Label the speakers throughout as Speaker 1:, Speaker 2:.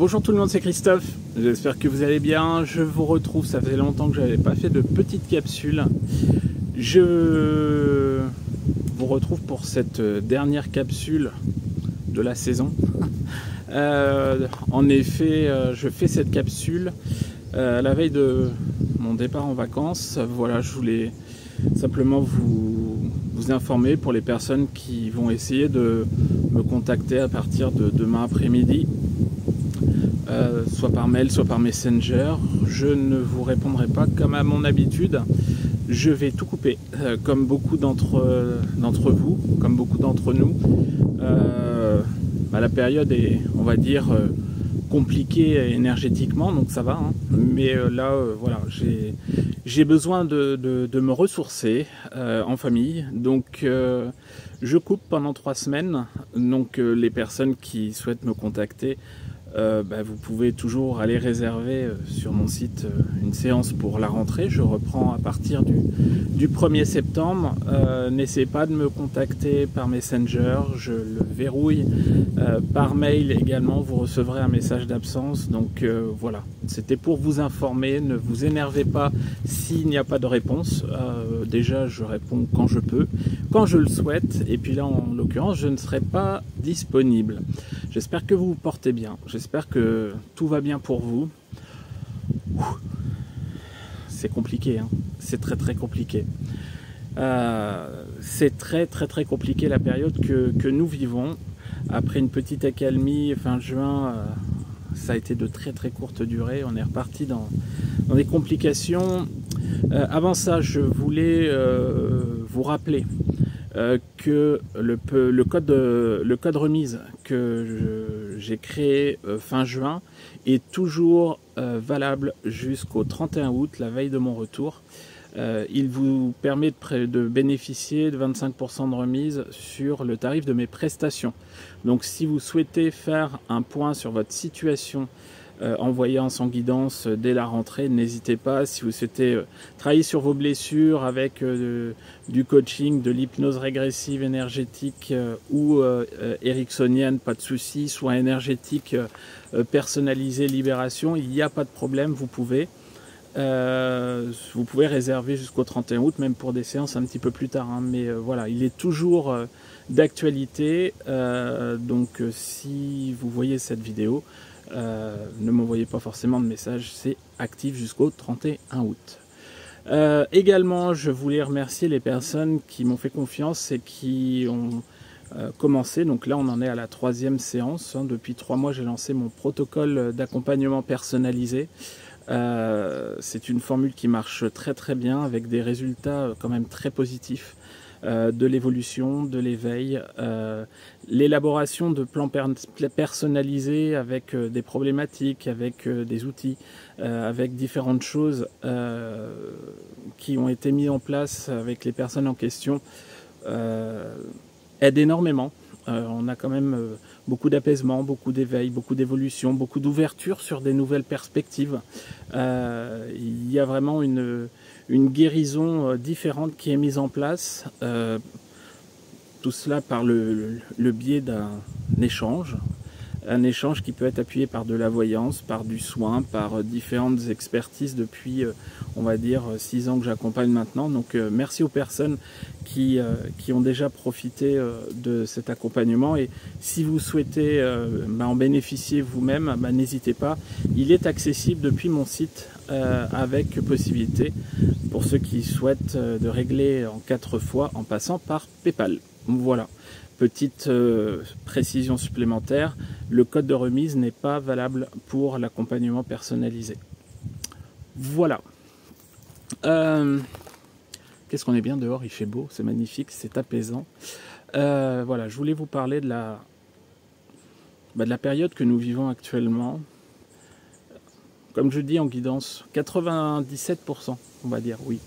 Speaker 1: Bonjour tout le monde, c'est Christophe, j'espère que vous allez bien. Je vous retrouve, ça faisait longtemps que je n'avais pas fait de petite capsule. Je vous retrouve pour cette dernière capsule de la saison. En effet, je fais cette capsule à la veille de mon départ en vacances. Voilà, je voulais simplement vous informer pour les personnes qui vont essayer de me contacter à partir de demain après-midi. Soit par mail, soit par Messenger. Je ne vous répondrai pas comme à mon habitude. Je vais tout couper, comme beaucoup d'entre vous, comme beaucoup d'entre nous. La période est, on va dire, compliquée énergétiquement, donc ça va. Hein. Mais là, voilà, j'ai besoin de me ressourcer en famille. Donc, je coupe pendant 3 semaines. Donc, les personnes qui souhaitent me contacter, vous pouvez toujours aller réserver sur mon site une séance pour la rentrée. Je reprends à partir du 1er septembre. N'essayez pas de me contacter par Messenger, je le verrouille. Par mail également, vous recevrez un message d'absence. Donc voilà, c'était pour vous informer. Ne vous énervez pas s'il n'y a pas de réponse. Déjà, je réponds quand je peux, quand je le souhaite. Et puis là, en l'occurrence, je ne serai pas disponible. J'espère que vous vous portez bien. J'espère que tout va bien pour vous. C'est compliqué, hein. C'est très compliqué. C'est très compliqué la période que nous vivons. Après une petite accalmie fin juin, ça a été de très courte durée. On est reparti dans des complications. Avant ça, je voulais vous rappeler que le code remise que j'ai créé fin juin est toujours valable jusqu'au 31 août, la veille de mon retour. Il vous permet de bénéficier de 25% de remise sur le tarif de mes prestations. Donc si vous souhaitez faire un point sur votre situation en voyance, en guidance dès la rentrée, n'hésitez pas. Si vous souhaitez travailler sur vos blessures avec du coaching, de l'hypnose régressive énergétique ou ericksonienne, pas de souci, soins énergétiques personnalisés, libération, il n'y a pas de problème, vous pouvez réserver jusqu'au 31 août, même pour des séances un petit peu plus tard, hein. Mais voilà, il est toujours d'actualité. Donc si vous voyez cette vidéo, ne m'envoyez pas forcément de message, c'est actif jusqu'au 31 août. Également, je voulais remercier les personnes qui m'ont fait confiance et qui ont commencé. Donc là, on en est à la 3e séance. Hein. Depuis 3 mois, j'ai lancé mon protocole d'accompagnement personnalisé. C'est une formule qui marche très bien, avec des résultats quand même très positifs. De l'évolution, de l'éveil, l'élaboration de plans personnalisés avec des problématiques, avec des outils, avec différentes choses qui ont été mis en place avec les personnes en question, aide énormément. On a quand même beaucoup d'apaisement, beaucoup d'éveil, beaucoup d'évolution, beaucoup d'ouverture sur des nouvelles perspectives. Il y a vraiment une guérison différente qui est mise en place. Tout cela par le biais d'un échange. Un échange qui peut être appuyé par de la voyance, par du soin, par différentes expertises depuis, on va dire, 6 ans que j'accompagne maintenant. Donc merci aux personnes qui ont déjà profité de cet accompagnement. Et si vous souhaitez en bénéficier vous-même, n'hésitez pas. Il est accessible depuis mon site avec possibilité pour ceux qui souhaitent de régler en 4 fois en passant par PayPal. Voilà. Petite précision supplémentaire, le code de remise n'est pas valable pour l'accompagnement personnalisé. Voilà. Qu'est-ce qu'on est bien dehors, il fait beau, c'est magnifique, c'est apaisant. Voilà, je voulais vous parler de la période que nous vivons actuellement. Comme je dis en guidance, 97%, on va dire, oui.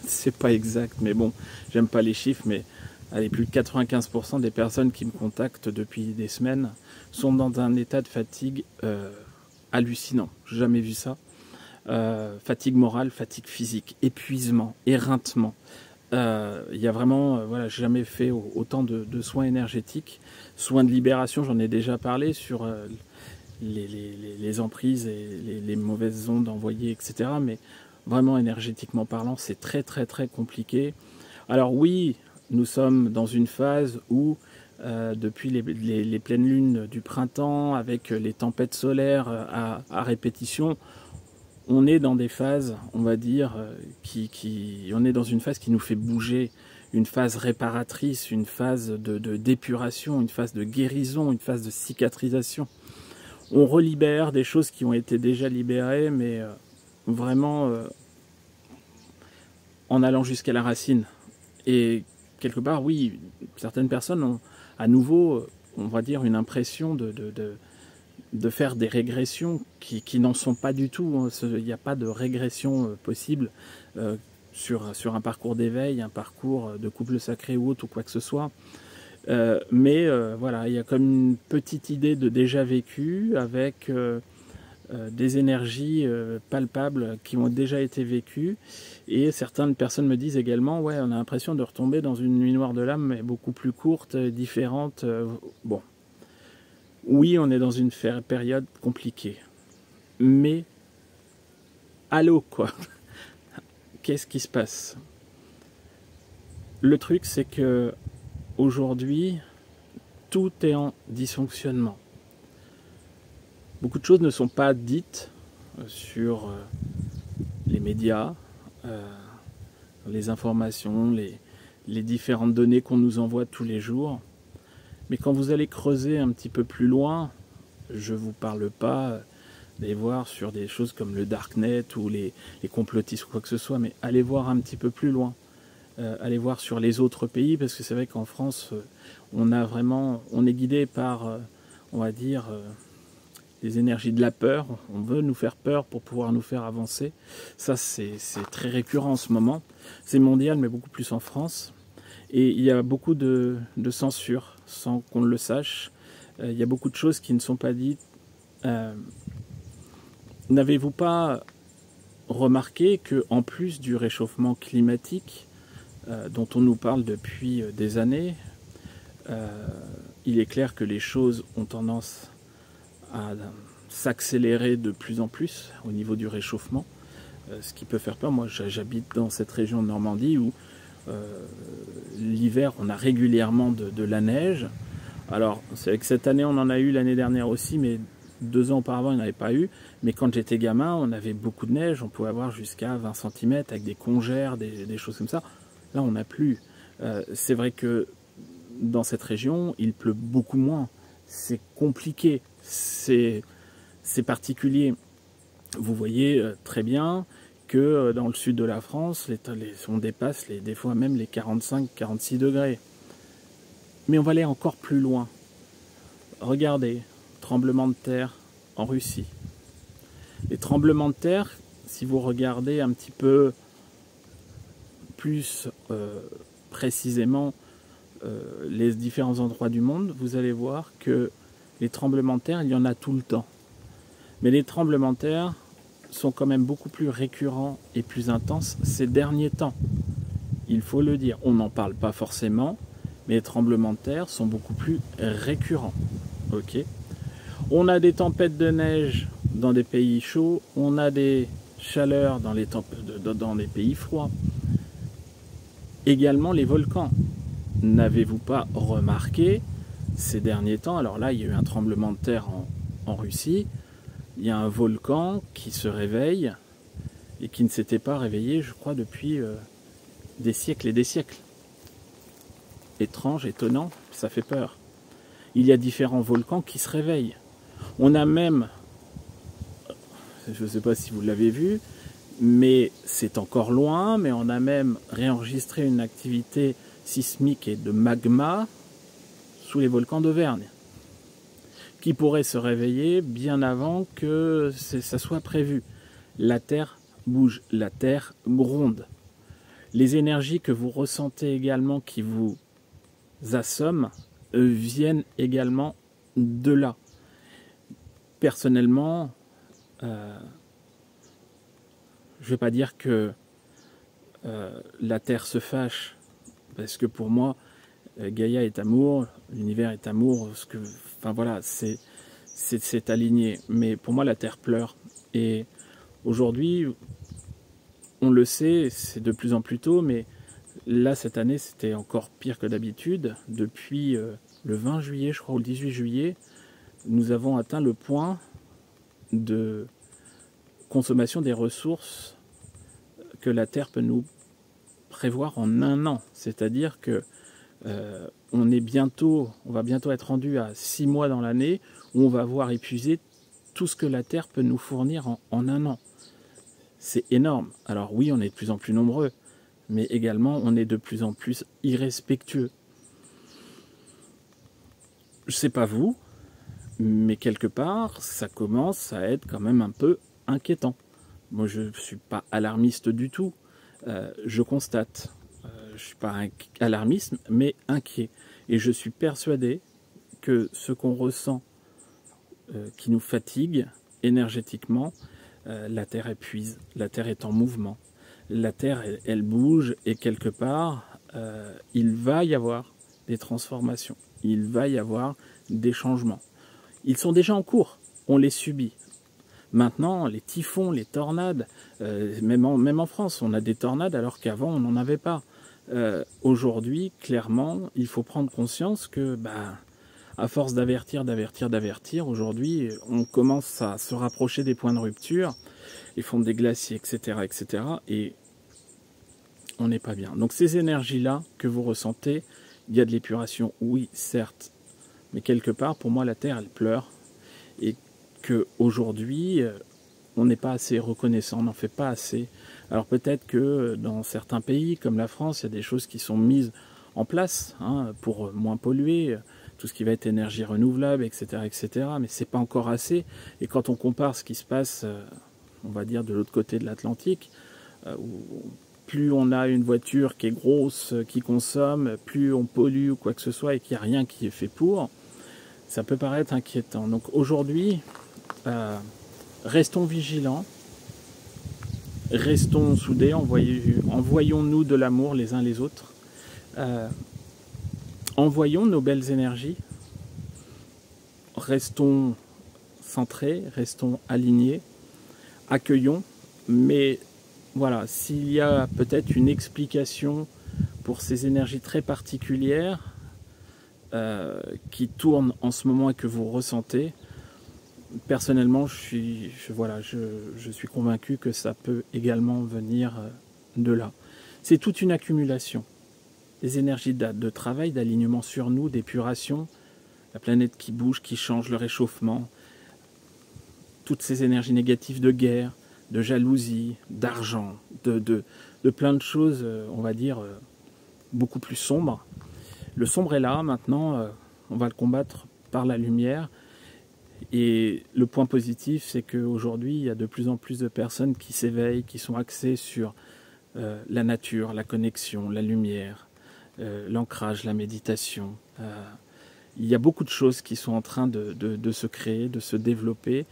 Speaker 1: C'est pas exact, mais bon, j'aime pas les chiffres, mais allez, plus de 95% des personnes qui me contactent depuis des semaines sont dans un état de fatigue hallucinant. J'ai jamais vu ça. Fatigue morale, fatigue physique, épuisement, éreintement. Il y a vraiment, voilà, j'ai jamais fait autant de soins énergétiques, soins de libération, j'en ai déjà parlé sur les emprises et les mauvaises ondes envoyées, etc. Mais vraiment énergétiquement parlant, c'est très très très compliqué. Alors oui, nous sommes dans une phase où depuis les pleines lunes du printemps, avec les tempêtes solaires à répétition, on est dans des phases, on va dire, on est dans une phase qui nous fait bouger, une phase réparatrice, une phase d'épuration, une phase de guérison, une phase de cicatrisation. On relibère des choses qui ont été déjà libérées, mais vraiment en allant jusqu'à la racine. Et quelque part, oui, certaines personnes ont à nouveau, on va dire, une impression de faire des régressions qui n'en sont pas du tout. Il n'y a pas de régression possible sur un parcours d'éveil, un parcours de couple sacré ou autre, ou quoi que ce soit. Mais voilà, il y a comme une petite idée de déjà vécu avec des énergies palpables qui ont déjà été vécues. Et certaines personnes me disent également, ouais, on a l'impression de retomber dans une nuit noire de l'âme, mais beaucoup plus courte, différente. Bon, oui, on est dans une période compliquée. Mais, allô, quoi. Qu'est-ce qui se passe? Le truc, c'est que aujourd'hui, tout est en dysfonctionnement. Beaucoup de choses ne sont pas dites sur les médias, les informations, les différentes données qu'on nous envoie tous les jours. Mais quand vous allez creuser un petit peu plus loin, je ne vous parle pas d'aller voir sur des choses comme le Darknet ou les complotistes ou quoi que ce soit, mais allez voir un petit peu plus loin. Allez voir sur les autres pays, parce que c'est vrai qu'en France, on est guidé par, on va dire, les énergies de la peur. On veut nous faire peur pour pouvoir nous faire avancer. Ça, c'est très récurrent en ce moment. C'est mondial, mais beaucoup plus en France. Et il y a beaucoup de censure, sans qu'on le sache. Il y a beaucoup de choses qui ne sont pas dites. N'avez-vous pas remarqué qu'en plus du réchauffement climatique, dont on nous parle depuis des années, il est clair que les choses ont tendance à s'accélérer de plus en plus au niveau du réchauffement, ce qui peut faire peur. Moi, j'habite dans cette région de Normandie où l'hiver, on a régulièrement de la neige. Alors, c'est vrai que cette année, on en a eu l'année dernière aussi, mais 2 ans auparavant, il n'y en avait pas eu. Mais quand j'étais gamin, on avait beaucoup de neige. On pouvait avoir jusqu'à 20 cm avec des congères, des choses comme ça. Là, on n'a plus. C'est vrai que dans cette région, il pleut beaucoup moins. C'est compliqué. C'est particulier. Vous voyez très bien que dans le sud de la France, on dépasse des fois même les 45-46 degrés. Mais on va aller encore plus loin. Regardez, tremblement de terre en Russie. Les tremblements de terre, si vous regardez un petit peu plus précisément les différents endroits du monde, vous allez voir que les tremblements de terre, il y en a tout le temps. Mais les tremblements de terre sont quand même beaucoup plus récurrents et plus intenses ces derniers temps. Il faut le dire, on n'en parle pas forcément, mais les tremblements de terre sont beaucoup plus récurrents. Ok. On a des tempêtes de neige dans des pays chauds, on a des chaleurs dans des pays froids. Également les volcans. N'avez-vous pas remarqué ces derniers temps, alors là il y a eu un tremblement de terre en Russie, il y a un volcan qui se réveille et qui ne s'était pas réveillé, je crois, depuis des siècles et des siècles. Étrange, étonnant, ça fait peur. Il y a différents volcans qui se réveillent. On a même, je ne sais pas si vous l'avez vu, mais c'est encore loin, mais on a même réenregistré une activité sismique et de magma sous les volcans d'Auvergne, qui pourrait se réveiller bien avant que ça soit prévu. La Terre bouge, la Terre gronde. Les énergies que vous ressentez également, qui vous assomment, viennent également de là. Personnellement, je ne vais pas dire que la Terre se fâche, parce que pour moi, Gaïa est amour, l'univers est amour. Enfin voilà, c'est c'est aligné. Mais pour moi, la Terre pleure. Et aujourd'hui, on le sait, c'est de plus en plus tôt, mais là, cette année, c'était encore pire que d'habitude. Depuis le 20 juillet, je crois, ou le 18 juillet, nous avons atteint le point de consommation des ressources que la Terre peut nous prévoir en un an. C'est-à-dire que on va bientôt être rendu à 6 mois dans l'année où on va avoir épuisé tout ce que la Terre peut nous fournir en un an. C'est énorme. Alors oui, on est de plus en plus nombreux, mais également on est de plus en plus irrespectueux. Je sais pas vous, mais quelque part, ça commence à être quand même un peu inquiétant. Moi, je ne suis pas alarmiste du tout. Je constate. Je ne suis pas alarmiste, mais inquiet. Et je suis persuadé que ce qu'on ressent, qui nous fatigue énergétiquement, la Terre épuise. La Terre est en mouvement. La Terre, elle bouge, et quelque part, il va y avoir des transformations. Il va y avoir des changements. Ils sont déjà en cours. On les subit. Maintenant, les typhons, les tornades, même en France, on a des tornades alors qu'avant, on n'en avait pas. Aujourd'hui, clairement, il faut prendre conscience que, à force d'avertir, aujourd'hui, on commence à se rapprocher des points de rupture, les fonds des glaciers, etc., et on n'est pas bien. Donc ces énergies-là que vous ressentez, il y a de l'épuration, oui, certes, mais quelque part, pour moi, la Terre, elle pleure, et qu'aujourd'hui, on n'est pas assez reconnaissant, on n'en fait pas assez. Alors peut-être que dans certains pays, comme la France, il y a des choses qui sont mises en place pour moins polluer, tout ce qui va être énergie renouvelable, etc., mais c'est pas encore assez. Et quand on compare ce qui se passe, on va dire de l'autre côté de l'Atlantique, où plus on a une voiture qui est grosse, qui consomme, plus on pollue ou quoi que ce soit et qu'il n'y a rien qui est fait pour, ça peut paraître inquiétant. Donc aujourd'hui, restons vigilants, restons soudés, envoyons-nous de l'amour les uns les autres, envoyons nos belles énergies, restons centrés, restons alignés, accueillons, mais voilà, s'il y a peut-être une explication pour ces énergies très particulières qui tournent en ce moment et que vous ressentez, personnellement, je suis convaincu que ça peut également venir de là. C'est toute une accumulation. Des énergies de travail, d'alignement sur nous, d'épuration, la planète qui bouge, qui change, le réchauffement, toutes ces énergies négatives de guerre, de jalousie, d'argent, de plein de choses, on va dire, beaucoup plus sombres. Le sombre est là, maintenant, on va le combattre par la lumière. Et le point positif, c'est qu'aujourd'hui, il y a de plus en plus de personnes qui s'éveillent, qui sont axées sur la nature, la connexion, la lumière, l'ancrage, la méditation. Il y a beaucoup de choses qui sont en train de se créer, de se développer.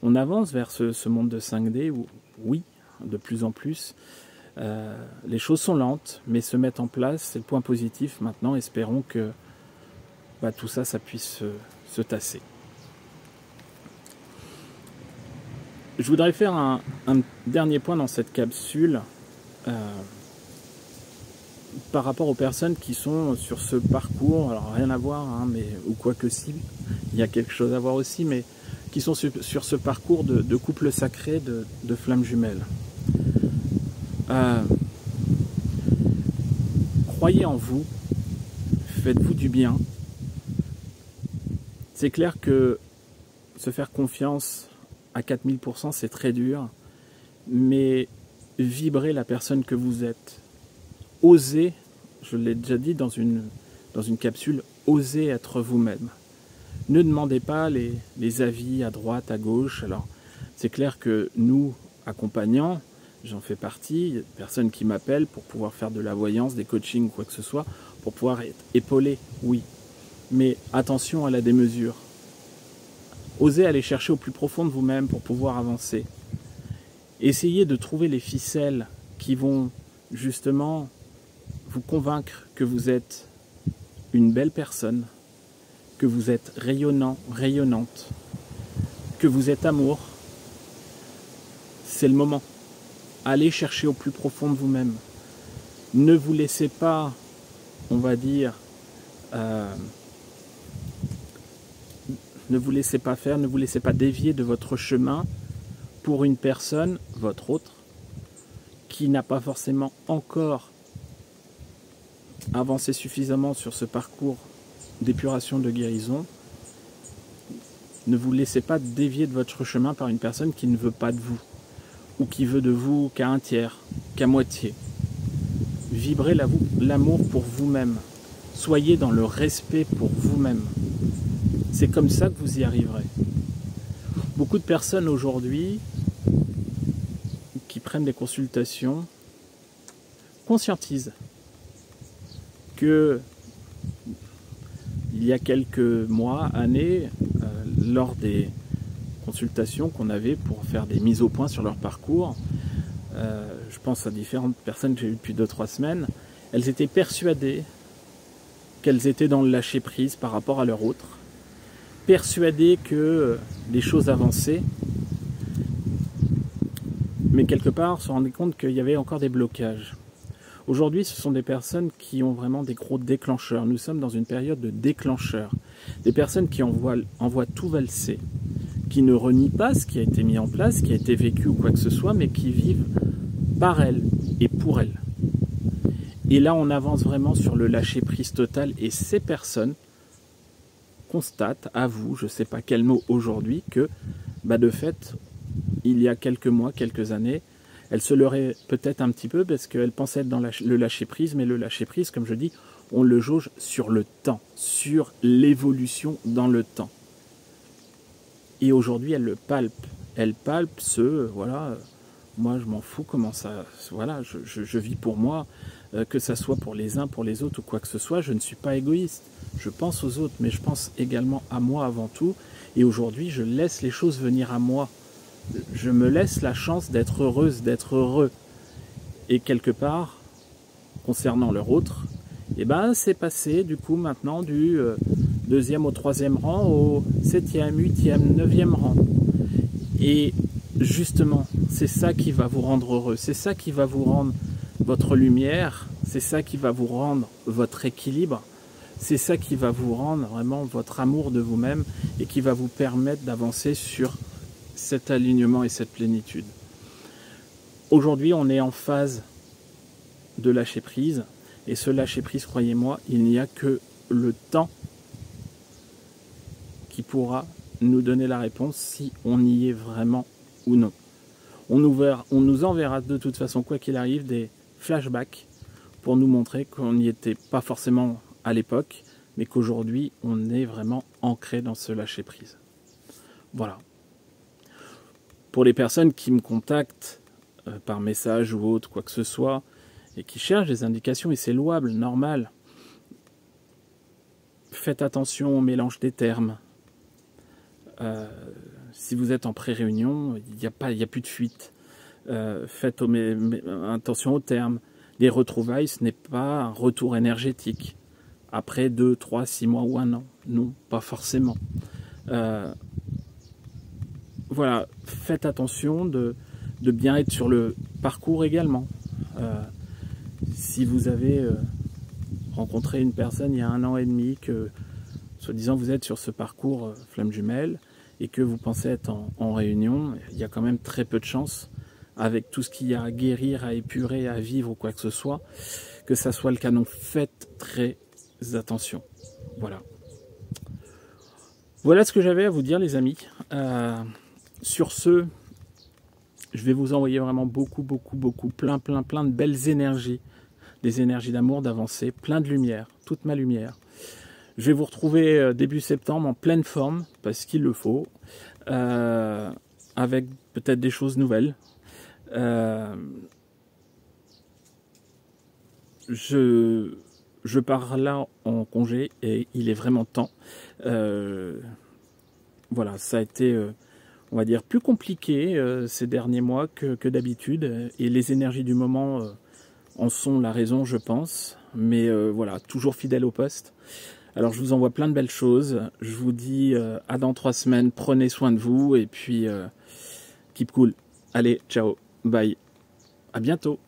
Speaker 1: On avance vers ce monde de 5D où, oui, de plus en plus, les choses sont lentes, mais se mettent en place. C'est le point positif. Maintenant, espérons que tout ça, ça puisse se tasser. Je voudrais faire un dernier point dans cette capsule par rapport aux personnes qui sont sur ce parcours, alors rien à voir, ou quoi que si, il y a quelque chose à voir aussi, mais qui sont sur ce parcours de couple sacré, de flammes jumelles. Croyez en vous, faites-vous du bien. C'est clair que se faire confiance à 4000%, c'est très dur, mais vibrez la personne que vous êtes. Osez, je l'ai déjà dit dans une capsule, osez être vous-même. Ne demandez pas les avis à droite, à gauche. Alors, c'est clair que nous, accompagnants, j'en fais partie, il y a des personnes qui m'appellent pour pouvoir faire de la voyance, des coachings ou quoi que ce soit, pour pouvoir être épaulé, oui. Mais attention à la démesure. Osez aller chercher au plus profond de vous-même pour pouvoir avancer. Essayez de trouver les ficelles qui vont justement vous convaincre que vous êtes une belle personne, que vous êtes rayonnant, rayonnante, que vous êtes amour, c'est le moment. Allez chercher au plus profond de vous-même. Ne vous laissez pas, on va dire, ne vous laissez pas faire, ne vous laissez pas dévier de votre chemin pour une personne, votre autre, qui n'a pas forcément encore avancé suffisamment sur ce parcours d'épuration, de guérison. Ne vous laissez pas dévier de votre chemin par une personne qui ne veut pas de vous, ou qui veut de vous qu'à un tiers, qu'à moitié. Vibrez l'amour pour vous-même. Soyez dans le respect pour vous-même. C'est comme ça que vous y arriverez. Beaucoup de personnes aujourd'hui qui prennent des consultations conscientisent que il y a quelques mois, années, lors des consultations qu'on avait pour faire des mises au point sur leur parcours, je pense à différentes personnes que j'ai eues depuis 2-3 semaines, elles étaient persuadées qu'elles étaient dans le lâcher-prise par rapport à leur autre, persuadées que les choses avançaient, mais quelque part se rendaient compte qu'il y avait encore des blocages. Aujourd'hui, ce sont des personnes qui ont vraiment des gros déclencheurs. Nous sommes dans une période de déclencheurs. Des personnes qui envoient tout valser, qui ne renient pas ce qui a été mis en place, ce qui a été vécu ou quoi que ce soit, mais qui vivent par elles et pour elles. Et là, on avance vraiment sur le lâcher-prise total, et ces personnes constatent, avouent, je ne sais pas quel mot aujourd'hui, que de fait, il y a quelques mois, quelques années, elles se leurraient peut-être un petit peu parce qu'elles pensaient être dans le lâcher-prise, mais le lâcher-prise, comme je dis, on le jauge sur le temps, sur l'évolution dans le temps. Et aujourd'hui, elles le palpent. Elles palpent moi je m'en fous comment ça, voilà, je vis pour moi, que ça soit pour les uns, pour les autres ou quoi que ce soit, je ne suis pas égoïste. Je pense aux autres, mais je pense également à moi avant tout. Et aujourd'hui, je laisse les choses venir à moi. Je me laisse la chance d'être heureuse, d'être heureux. Et quelque part, concernant leur autre, c'est passé du coup maintenant du 2e au 3e rang au 7e, 8e, 9e rang. Et justement, c'est ça qui va vous rendre heureux, c'est ça qui va vous rendre votre lumière, c'est ça qui va vous rendre votre équilibre, c'est ça qui va vous rendre vraiment votre amour de vous-même et qui va vous permettre d'avancer sur cet alignement et cette plénitude. Aujourd'hui, on est en phase de lâcher prise, et ce lâcher prise, croyez-moi, il n'y a que le temps qui pourra nous donner la réponse si on y est vraiment ou non. On nous enverra de toute façon, quoi qu'il arrive, des flashbacks pour nous montrer qu'on n'y était pas forcément à l'époque, mais qu'aujourd'hui, on est vraiment ancré dans ce lâcher prise. Voilà. Pour les personnes qui me contactent par message ou autre, quoi que ce soit, et qui cherchent des indications, et c'est louable, normal, faites attention au mélange des termes. Si vous êtes en pré-réunion, il n'y a plus de fuite. Faites attention aux termes. Les retrouvailles, ce n'est pas un retour énergétique. Après 2, 3, 6 mois ou 1 an. Non, pas forcément. Voilà, faites attention de bien être sur le parcours également. Si vous avez rencontré une personne il y a 1 an et demi, que soi-disant vous êtes sur ce parcours flamme jumelle et que vous pensez être en réunion, il y a quand même très peu de chances, avec tout ce qu'il y a à guérir, à épurer, à vivre ou quoi que ce soit, que ça soit le cas. Donc faites très attention. Voilà. Voilà ce que j'avais à vous dire, les amis. Sur ce, je vais vous envoyer vraiment beaucoup, plein de belles énergies. Des énergies d'amour, d'avancée, plein de lumière, toute ma lumière. Je vais vous retrouver début septembre en pleine forme, parce qu'il le faut, avec peut-être des choses nouvelles. Je pars là en congé et il est vraiment temps. Voilà, ça a été, on va dire, plus compliqué ces derniers mois que d'habitude, et les énergies du moment en sont la raison, je pense. Mais voilà, toujours fidèle au poste. Alors je vous envoie plein de belles choses. Je vous dis à dans 3 semaines. Prenez soin de vous et puis keep cool. Allez, ciao, bye. À bientôt.